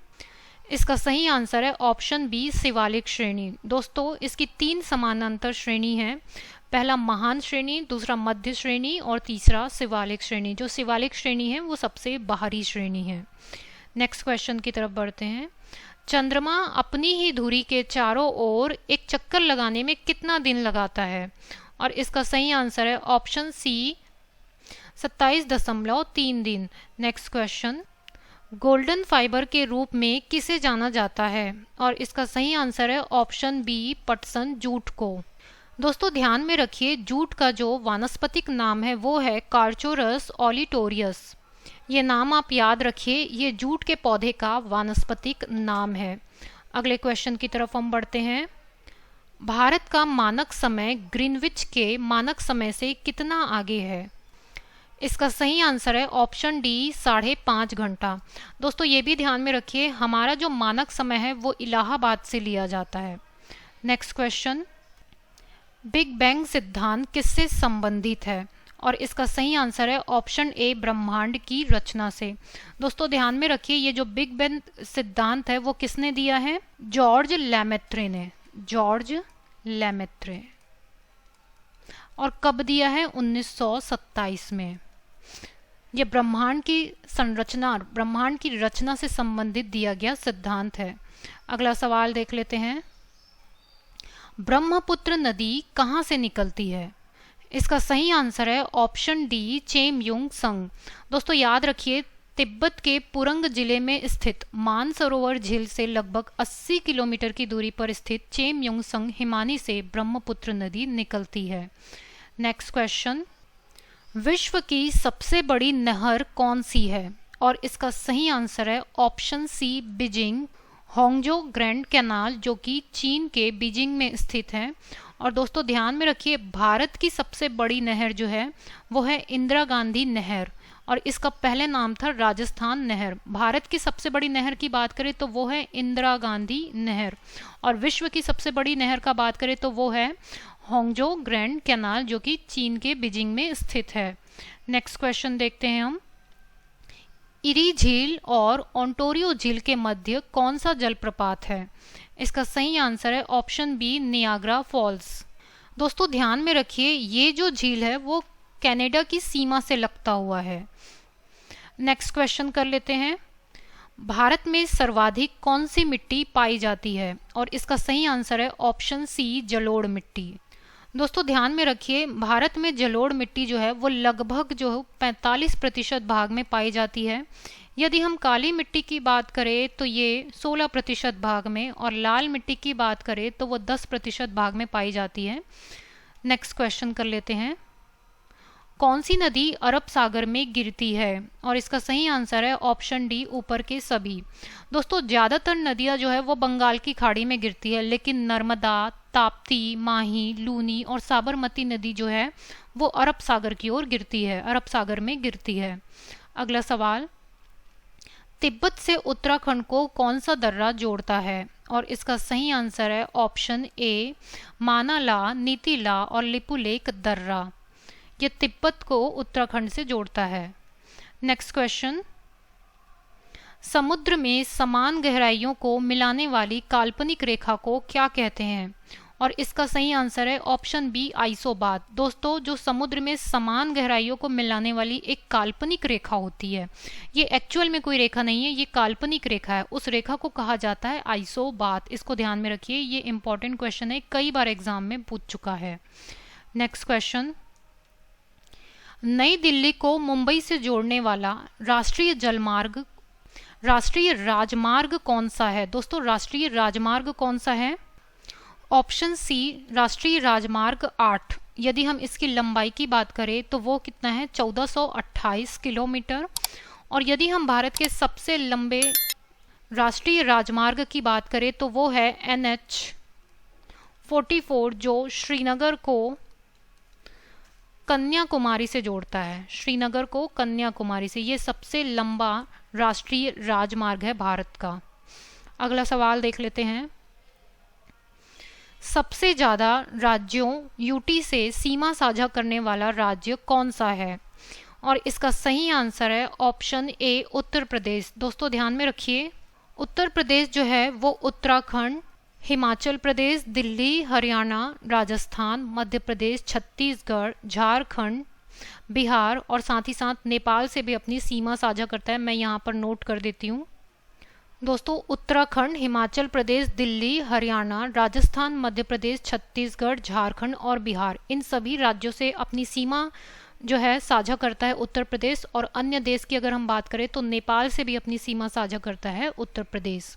इसका सही आंसर है ऑप्शन बी, शिवालिक श्रेणी। दोस्तों इसकी 3 समानांतर श्रेणी है। पहला महान श्रेणी, दूसरा मध्य श्रेणी और तीसरा शिवालिक श्रेणी। जो शिवालिक श्रेणी है वो सबसे बाहरी श्रेणी है। नेक्स्ट क्वेश्चन की तरफ बढ़ते हैं। चंद्रमा अपनी ही धुरी के चारों ओर एक चक्कर लगाने में कितना दिन लगाता है? और इसका सही आंसर है ऑप्शन सी, 27.3 दिन। Next question. गोल्डन फाइबर के रूप में किसे जाना जाता है? और इसका सही आंसर है ऑप्शन बी, पटसन जूट को। दोस्तों ध्यान में रखिए, जूट का जो वानस्पतिक नाम है वो है कार्चोरस ओलिटोरियस। ये नाम आप याद रखिए, ये जूट के पौधे का वानस्पतिक नाम है। अगले क्वेश्चन की तरफ हम बढ़ते हैं। भारत का मानक समय ग्रीनविच के मानक समय से कितना आगे है? इसका सही आंसर है ऑप्शन डी, 5.5 घंटा। दोस्तों ये भी ध्यान में रखिए, हमारा जो मानक समय है वो इलाहाबाद से लिया जाता है। Next question. बिग बैंग सिद्धांत किससे संबंधित है? और इसका सही आंसर है ऑप्शन ए, ब्रह्मांड की रचना से। दोस्तों ध्यान में रखिए, ये जो बिग बैंग सिद्धांत है वो किसने दिया है? जॉर्ज लेमेत्रे ने। George Lemaître. और कब दिया है? 1927 में। ये ब्रह्मांड की संरचना, ब्रह्मांड की रचना से संबंधित दिया गया सिद्धांत है। अगला सवाल देख लेते हैं। ब्रह्मपुत्र नदी कहाँ से निकलती है? इसका सही आंसर है ऑप्शन डी, चेमयुंग संग। दोस्तों याद रखिए, तिब्बत के पुरंग जिले में स्थित मानसरोवर झील से लगभग 80 किलोमीटर की दूरी पर स्थित चेमयुंग संग हिमानी से ब्रह्मपुत्र नदी निकलती है। Next question. विश्व की सबसे बड़ी नहर कौन सी है? और इसका सही आंसर है option C, Beijing Hangzhou Grand Canal, जो कि चीन के बीजिंग में स्थित है। और दोस्तों ध्यान में रखिए, भारत की सबसे बड़ी नहर जो है वो है इंदिरा गांधी नहर, और इसका पहले नाम था राजस्थान नहर। भारत की सबसे बड़ी नहर की बात करें तो वो है इंदिरा गांधी नहर, और विश्व की सबसे बड़ी नहर का बात करें तो वो है होंगजो ग्रैंड कैनाल, जो कि चीन के बीजिंग में स्थित है। नेक्स्ट क्वेश्चन देखते हैं हम। इरी झील और ओंटारियो झील के मध्य कौन सा जलप्रपात है? इसका सही आंसर है ऑप्शन बी, नियाग्रा फॉल्स। दोस्तों ध्यान में रखिए, ये जो झील है वो कनाडा की सीमा से लगता हुआ है। नेक्स्ट क्वेश्चन कर लेते हैं। भारत में सर्वाधिक कौन सी मिट्टी पाई जाती है? और इसका सही आंसर है ऑप्शन सी, जलोढ़ मिट्टी। दोस्तों ध्यान में रखिए, भारत में जलोढ़ मिट्टी जो है वो लगभग जो 45% भाग में पाई जाती है। यदि हम काली मिट्टी की बात करें तो ये 16% भाग में, और लाल मिट्टी की बात करें तो वो 10% भाग में पाई जाती है। नेक्स्ट क्वेश्चन कर लेते हैं। कौन सी नदी अरब सागर में गिरती है? और इसका सही आंसर है ऑप्शन डी, ऊपर के सभी। दोस्तों ज्यादातर नदियां जो है वो बंगाल की खाड़ी में गिरती है, लेकिन नर्मदा, ताप्ती, माही, लूनी और साबरमती नदी जो है वो अरब सागर की ओर गिरती है, अरब सागर में गिरती है। अगला सवाल, तिब्बत से उत्तराखंड को कौन सा दर्रा जोड़ता है? और इसका सही आंसर है ऑप्शन ए, मानाला, नीतीला और लिपुलेख दर्रा। ये तिब्बत को उत्तराखंड से जोड़ता है। नेक्स्ट क्वेश्चन, समुद्र में समान गहराइयों को मिलाने वाली काल्पनिक रेखा को क्या कहते हैं? और इसका सही आंसर है ऑप्शन बी, आइसोबात। दोस्तों जो समुद्र में समान गहराइयों को मिलाने वाली एक काल्पनिक रेखा होती है, ये एक्चुअल में कोई रेखा नहीं है, ये काल्पनिक रेखा है, उस रेखा को कहा जाता है आइसोबात। इसको ध्यान में रखिए, ये इंपॉर्टेंट क्वेश्चन है, कई बार एग्जाम में पूछ चुका है। नेक्स्ट क्वेश्चन, नई दिल्ली को मुंबई से जोड़ने वाला राष्ट्रीय राजमार्ग कौन सा है? दोस्तों राष्ट्रीय राजमार्ग कौन सा है? ऑप्शन सी, राष्ट्रीय राजमार्ग 8। यदि हम इसकी लंबाई की बात करें तो वो कितना है? 1428 किलोमीटर। और यदि हम भारत के सबसे लंबे राष्ट्रीय राजमार्ग की बात करें तो वो है NH44, जो श्रीनगर को कन्याकुमारी से जोड़ता है, श्रीनगर को कन्याकुमारी से। ये सबसे लंबा राष्ट्रीय राजमार्ग है भारत का। अगला सवाल देख लेते हैं। सबसे ज्यादा राज्यों यूटी से सीमा साझा करने वाला राज्य कौन सा है? और इसका सही आंसर है ऑप्शन ए, उत्तर प्रदेश। दोस्तों ध्यान में रखिए, उत्तर प्रदेश जो है वो उत्तराखंड, हिमाचल प्रदेश, दिल्ली, हरियाणा, राजस्थान, मध्य प्रदेश, छत्तीसगढ़, झारखंड, बिहार और साथ ही साथ नेपाल से भी अपनी सीमा साझा करता है। मैं यहाँ पर नोट कर देती हूँ। दोस्तों उत्तराखंड, हिमाचल प्रदेश, दिल्ली, हरियाणा, राजस्थान, मध्य प्रदेश, छत्तीसगढ़, झारखंड और बिहार, इन सभी राज्यों से अपनी सीमा जो है साझा करता है उत्तर प्रदेश। और अन्य देश की अगर हम बात करें तो नेपाल से भी अपनी सीमा साझा करता है उत्तर प्रदेश।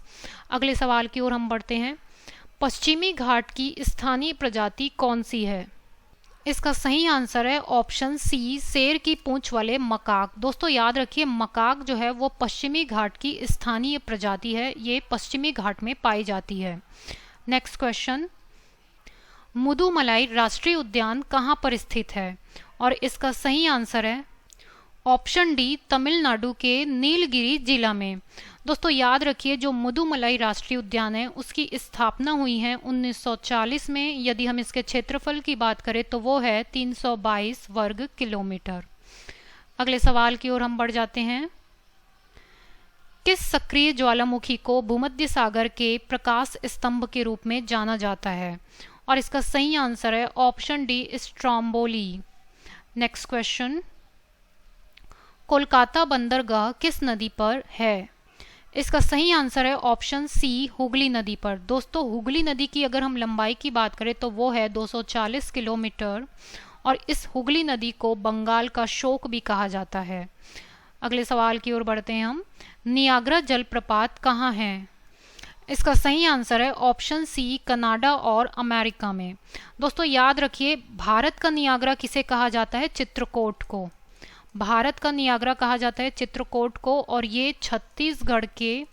अगले सवाल की ओर हम बढ़ते हैं। पश्चिमी घाट की स्थानीय प्रजाति कौन सी है? इसका सही आंसर है ऑप्शन सी, शेर की पूंछ वाले मकाक। दोस्तों याद रखिए, मकाक जो है वो पश्चिमी घाट की स्थानीय प्रजाति है, ये पश्चिमी घाट में पाई जाती है। नेक्स्ट क्वेश्चन, मुदुमलाई राष्ट्रीय उद्यान कहाँ पर स्थित है? और इसका सही आंसर है ऑप्शन डी, तमिलनाडु के नीलगिरी जिला में। दोस्तों याद रखिए, जो मुदुमलाई राष्ट्रीय उद्यान है उसकी स्थापना हुई है 1940 में। यदि हम इसके क्षेत्रफल की बात करें तो वो है 322 वर्ग किलोमीटर। अगले सवाल की ओर हम बढ़ जाते हैं। किस सक्रिय ज्वालामुखी को भूमध्य सागर के प्रकाश स्तंभ के रूप में जाना जाता है? और इसका सही आंसर है option D, Stromboli. Next question, Kolkata बंदरगाह किस नदी पर है? इसका सही आंसर है ऑप्शन सी, हुगली नदी पर। दोस्तों हुगली नदी की अगर हम लंबाई की बात करें तो वो है 240 किलोमीटर और इस हुगली नदी को बंगाल का शोक भी कहा जाता है। अगले सवाल की ओर बढ़ते हैं हम। नियाग्रा जलप्रपात कहाँ है? इसका सही आंसर है ऑप्शन सी, कनाडा और अमेरिका में। दोस्तों याद रखिए, भारत का नियाग्रा किसे कहा जाता है? चित्रकूट को। भारत का नियाग्रा कहा जाता है चित्रकूट को, और ये छत्तीसगढ़ के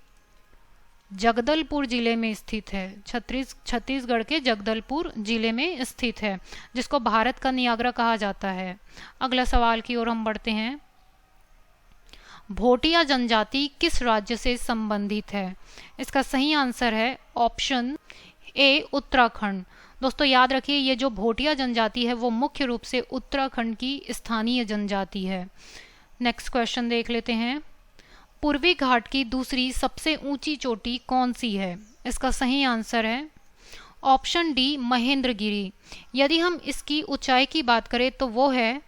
जगदलपुर जिले में स्थित है। छत्तीसगढ़ के जगदलपुर जिले में स्थित है, जिसको भारत का नियाग्रा कहा जाता है। अगला सवाल की ओर हम बढ़ते हैं। भोटिया जनजाति किस राज्य से संबंधित है? इसका सही आंसर है ऑप्शन ए, उत्तराखंड। दोस्तों याद रखिए, ये जो भोटिया जनजाति है वो मुख्य रूप से उत्तराखंड की स्थानीय जनजाति है। नेक्स्ट क्वेश्चन देख लेते हैं। पूर्वी घाट की दूसरी सबसे ऊंची चोटी कौन सी है? इसका सही आंसर है ऑप्शन डी, महेंद्रगिरी। यदि हम इसकी ऊंचाई की बात करें तो वो है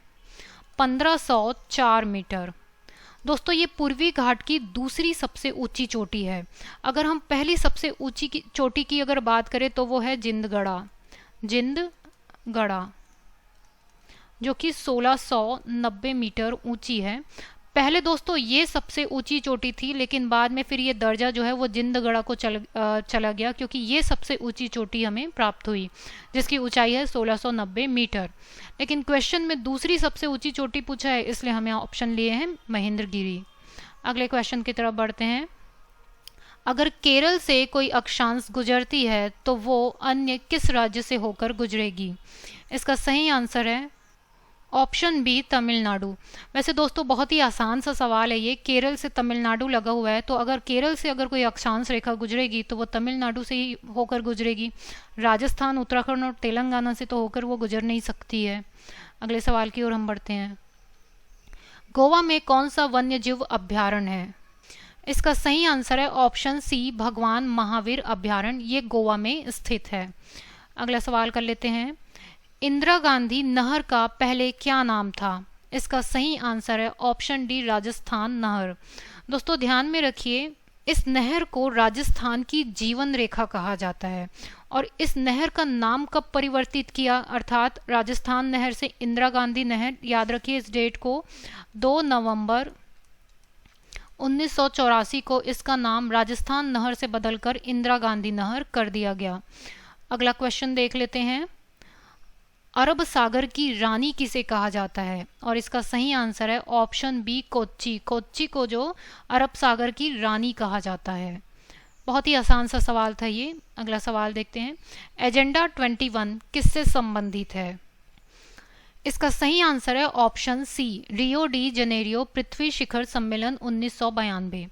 1504 मीटर। दोस्तों ये पूर्वी घाट की दूसरी सबसे ऊंची चोटी है। अगर हम पहली सबसे ऊंची चोटी की अगर बात करें तो वो है जिंदगढ़ा, जो कि 1690 मीटर ऊंची है। पहले दोस्तों ये सबसे ऊंची चोटी थी, लेकिन बाद में फिर ये दर्जा जो है वो जिंदगढ़ा को चला गया, क्योंकि ये सबसे ऊंची चोटी हमें प्राप्त हुई जिसकी ऊंचाई है 1690 मीटर। लेकिन क्वेश्चन में दूसरी सबसे ऊंची चोटी पूछा है, इसलिए हमें ऑप्शन लिए हैं महेंद्रगिरी। अगले क्वेश्चन की तरफ बढ़ते हैं। अगर केरल से कोई अक्षांश गुजरती है तो वो अन्य किस राज्य से होकर गुजरेगी? इसका सही आंसर है ऑप्शन बी, तमिलनाडु। वैसे दोस्तों बहुत ही आसान सा सवाल है ये, केरल से तमिलनाडु लगा हुआ है, तो अगर केरल से अगर कोई अक्षांश रेखा गुजरेगी तो वो तमिलनाडु से ही होकर गुजरेगी। राजस्थान, उत्तराखंड और तेलंगाना से तो होकर वो गुजर नहीं सकती है। अगले सवाल की ओर हम बढ़ते हैं। गोवा में कौन सा वन्य जीव अभ्यारण्य है? इसका सही आंसर है ऑप्शन सी, भगवान महावीर अभ्यारण्य। ये गोवा में स्थित है। अगला सवाल कर लेते हैं। इंदिरा गांधी नहर का पहले क्या नाम था? इसका सही आंसर है ऑप्शन डी, राजस्थान नहर। दोस्तों ध्यान में रखिए, इस नहर को राजस्थान की जीवन रेखा कहा जाता है। और इस नहर का नाम कब परिवर्तित किया, अर्थात राजस्थान नहर से इंदिरा गांधी नहर, याद रखिए इस डेट को, 2 नवंबर 1984 को इसका नाम राजस्थान नहर से बदलकर इंदिरा गांधी नहर कर दिया गया। अगला क्वेश्चन देख लेते हैं। अरब सागर की रानी किसे कहा जाता है? और इसका सही आंसर है ऑप्शन बी, कोच्चि। कोच्चि को जो अरब सागर की रानी कहा जाता है। बहुत ही आसान सा सवाल था ये। अगला सवाल देखते हैं। एजेंडा 21 किससे संबंधित है? इसका सही आंसर है option C, Rio de Janeiro पृथ्वी शिखर सम्मेलन 1992।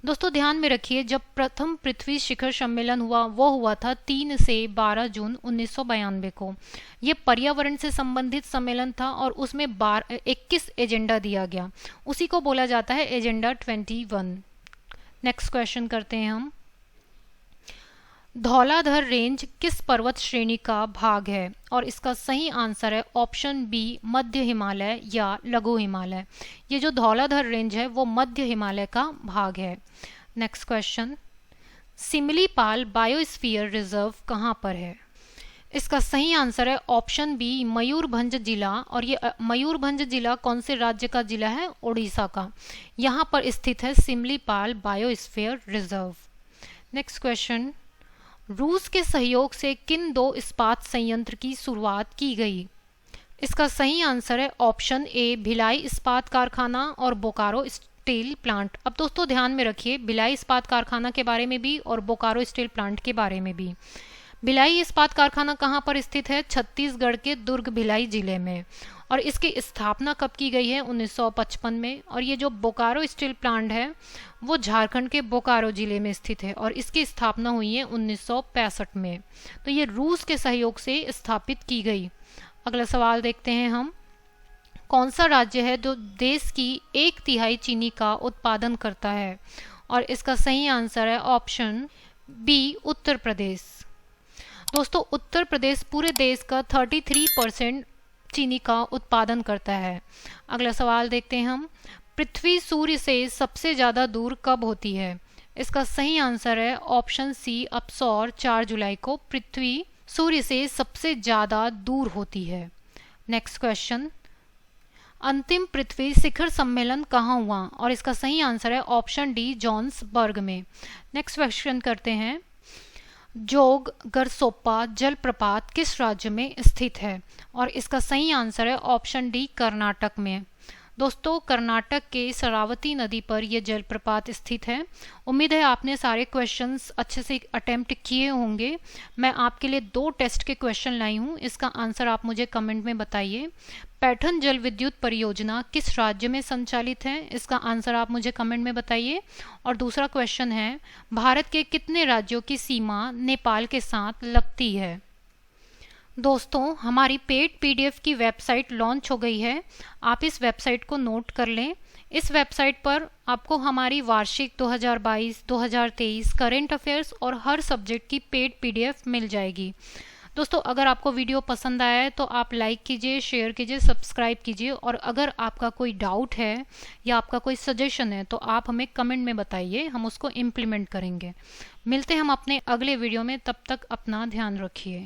दोस्तों ध्यान में रखिए, जब प्रथम पृथ्वी शिखर सम्मेलन हुआ वो हुआ था 3 से 12 जून 1992 को। ये पर्यावरण से संबंधित सम्मेलन था और उसमें 21 एजेंडा दिया गया, उसी को बोला जाता है एजेंडा 21। नेक्स्ट क्वेश्चन करते हैं हम। धौलाधर रेंज किस पर्वत श्रेणी का भाग है? और इसका सही आंसर है ऑप्शन बी, मध्य हिमालय या लघु हिमालय। ये जो धौलाधर रेंज है वो मध्य हिमालय का भाग है। Next question. Similipal biosphere reserve कहाँ पर है? इसका सही आंसर है ऑप्शन बी, मयूरभंज जिला। और ये मयूरभंज जिला कौन से राज्य का जिला है? उड़ीसा का। यहाँ पर स्थित है Similipal biosphere reserve. Next question. रूस के सहयोग से किन 2 इस्पात संयंत्र की शुरुआत की गई? इसका सही आंसर है ऑप्शन ए, भिलाई इस्पात कारखाना और बोकारो स्टील प्लांट। अब दोस्तों ध्यान में रखिए, भिलाई इस्पात कारखाना के बारे में भी और बोकारो स्टील प्लांट के बारे में भी। भिलाई इस्पात कारखाना कहाँ पर स्थित है? छत्तीसगढ़ के दुर्ग भिलाई जिले में। और इसकी स्थापना कब की गई है? 1955 में। और ये जो बोकारो स्टील प्लांट है वो झारखंड के बोकारो जिले में स्थित है और इसकी स्थापना हुई है 1965 में। तो ये रूस के सहयोग से स्थापित की गई। अगला सवाल देखते हैं हम। कौन सा राज्य है जो देश की 1/3 चीनी का उत्पादन करता है? और इसका सही आंसर है ऑप्शन बी, उत्तर प्रदेश। दोस्तों उत्तर प्रदेश पूरे देश का 33% चीनी का उत्पादन करता है। अगला सवाल देखते हैं हम। पृथ्वी सूर्य से सबसे ज़्यादा दूर कब होती है? इसका सही आंसर है ऑप्शन सी, अपसौर 4 जुलाई को पृथ्वी सूर्य से सबसे ज़्यादा दूर होती है। Next question. अंतिम पृथ्वी शिखर सम्मेलन कहाँ हुआ? और इसका सही आंसर है ऑप्शन डी, जोहान्सबर्ग में। नेक्स्ट क्वेश्चन करते हैं। जोग गरसोप्पा जलप्रपात किस राज्य में स्थित है? और इसका सही आंसर है ऑप्शन डी, कर्नाटक में। दोस्तों कर्नाटक के शरावती नदी पर यह जलप्रपात स्थित है। उम्मीद है आपने सारे क्वेश्चंस अच्छे से अटेम्प्ट किए होंगे। मैं आपके लिए 2 टेस्ट के क्वेश्चन लाई हूँ, इसका आंसर आप मुझे कमेंट में बताइए। पैठन जल विद्युत परियोजना किस राज्य में संचालित है? इसका आंसर आप मुझे कमेंट में बताइए। और दूसरा क्वेश्चन है, भारत के कितने राज्यों की सीमा नेपाल के साथ लगती है? दोस्तों हमारी पेड पीडीएफ की वेबसाइट लॉन्च हो गई है, आप इस वेबसाइट को नोट कर लें। इस वेबसाइट पर आपको हमारी वार्षिक 2022, 2023 करेंट अफेयर्स और हर सब्जेक्ट की पेड पीडीएफ मिल जाएगी। दोस्तों अगर आपको वीडियो पसंद आया है तो आप लाइक कीजिए, शेयर कीजिए, सब्सक्राइब कीजिए। और अगर आपका कोई डाउट है या आपका कोई सजेशन है तो आप हमें कमेंट में बताइए, हम उसको इम्प्लीमेंट करेंगे। मिलते हैं हम अपने अगले वीडियो में, तब तक अपना ध्यान रखिए।